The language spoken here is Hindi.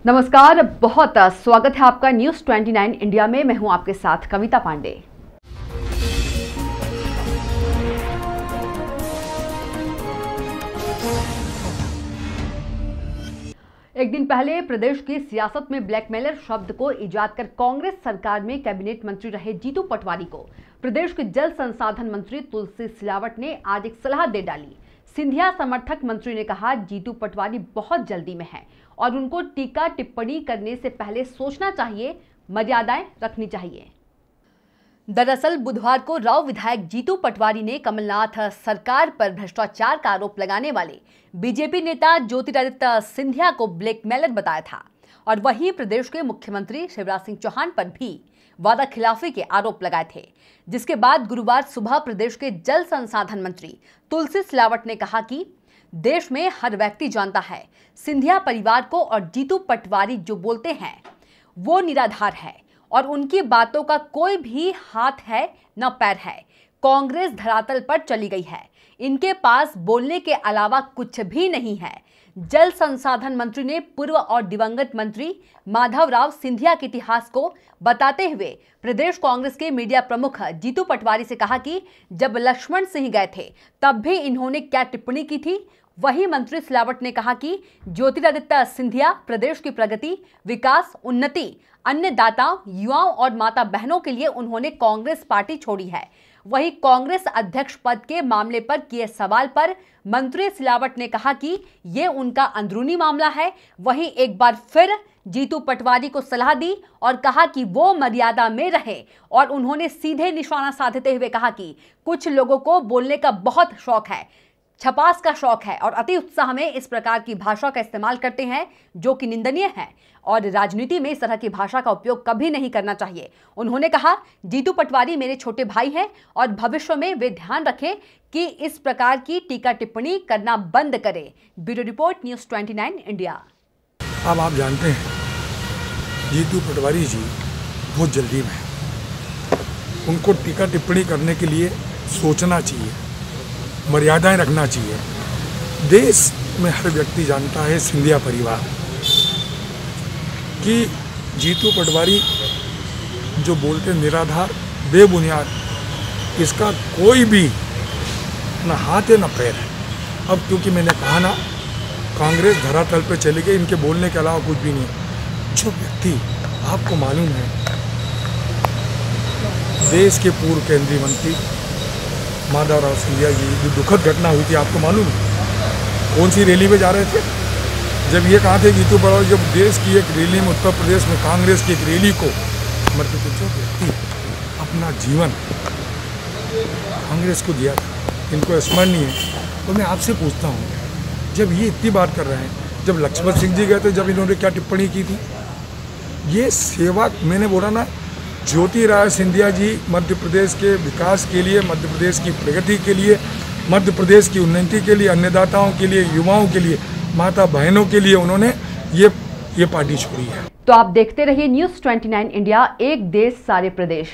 नमस्कार, बहुत स्वागत है आपका न्यूज़ 29 इंडिया में। मैं हूं आपके साथ कविता पांडे। एक दिन पहले प्रदेश की सियासत में ब्लैकमेलर शब्द को इजाद कर कांग्रेस सरकार में कैबिनेट मंत्री रहे जीतू पटवारी को प्रदेश के जल संसाधन मंत्री तुलसी सिलावट ने आज एक सलाह दे डाली। सिंधिया समर्थक मंत्री ने कहा, जीतू पटवारी बहुत जल्दी में है और उनको टीका टिप्पणी करने से पहले सोचना चाहिए, मर्यादाएं रखनी चाहिए। दरअसल बुधवार को राव विधायक जीतू पटवारी ने कमलनाथ सरकार पर भ्रष्टाचार का आरोप लगाने वाले बीजेपी नेता ज्योतिरादित्य सिंधिया को ब्लैकमेलर बताया था और वहीं प्रदेश के मुख्यमंत्री शिवराज सिंह चौहान पर भी वादा खिलाफी के आरोप लगाए थे। जिसके बाद गुरुवार सुबह प्रदेश के जल संसाधन मंत्री तुलसी सिलावट ने कहा कि देश में हर व्यक्ति जानता है सिंधिया परिवार को और जीतू पटवारी जो बोलते हैं वो निराधार है और उनकी बातों का कोई भी हाथ है न पैर है। कांग्रेस धरातल पर चली गई है, इनके पास बोलने के अलावा कुछ भी नहीं है। जल संसाधन मंत्री ने पूर्व और दिवंगत मंत्री माधवराव सिंधिया के इतिहास को बताते हुए प्रदेश कांग्रेस के मीडिया प्रमुख जीतू पटवारी से कहा कि जब लक्ष्मण सिंह गए थे तब भी इन्होंने क्या टिप्पणी की थी। वहीं मंत्री सिलावट ने कहा कि ज्योतिरादित्य सिंधिया प्रदेश की प्रगति, विकास, उन्नति, अन्नदाताओं, युवाओं और माता बहनों के लिए उन्होंने कांग्रेस पार्टी छोड़ी है। वहीं कांग्रेस अध्यक्ष पद के मामले पर किए सवाल पर मंत्री सिलावट ने कहा कि ये उनका अंदरूनी मामला है। वहीं एक बार फिर जीतू पटवारी को सलाह दी और कहा कि वो मर्यादा में रहे और उन्होंने सीधे निशाना साधते हुए कहा कि कुछ लोगों को बोलने का बहुत शौक है, छपास का शौक है और अति उत्साह में इस प्रकार की भाषा का इस्तेमाल करते हैं जो कि निंदनीय है और राजनीति में इस तरह की भाषा का उपयोग कभी नहीं करना चाहिए। उन्होंने कहा, जीतू पटवारी मेरे छोटे भाई हैं और भविष्य में वे ध्यान रखें कि इस प्रकार की टीका टिप्पणी करना बंद करें। Bureau report, news 29 India. अब आप जानते हैं जीतू पटवारी जी बहुत जल्दी में हैं। उनको टीका टिप्पणी करने के लिए सोचना चाहिए, मर्यादाएं रखना चाहिए। देश में हर व्यक्ति जानता है सिंधिया परिवार कि जीतू पटवारी जो बोलते निराधार, बेबुनियाद, इसका कोई भी न हाथ है न पैर है। अब क्योंकि मैंने कहा ना, कांग्रेस धरातल पे चली गई, इनके बोलने के अलावा कुछ भी नहीं है। जो व्यक्ति आपको मालूम है, देश के पूर्व केंद्रीय मंत्री माधवराव सिंधिया जी, जो दुखद घटना हुई थी आपको मालूम है, कौन सी रैली में जा रहे थे? जब ये कहा थे जीतू पटवारी, जब देश की एक रैली में, उत्तर प्रदेश में कांग्रेस की एक रैली को समर्पित, जो व्यक्ति अपना जीवन कांग्रेस को दिया था, इनको स्मरणीय है। तो मैं आपसे पूछता हूँ, जब ये इतनी बात कर रहे हैं, जब लक्ष्मण सिंह जी गए थे, जब इन्होंने क्या टिप्पणी की थी? ये सेवा, मैंने बोला ना, ज्योतिरादित्य सिंधिया जी मध्य प्रदेश के विकास के लिए, मध्य प्रदेश की प्रगति के लिए, मध्य प्रदेश की उन्नति के लिए, अन्नदाताओं के लिए, युवाओं के लिए, माता बहनों के लिए उन्होंने ये पार्टी छोड़ी है। तो आप देखते रहिए न्यूज़ 29 इंडिया, एक देश सारे प्रदेश।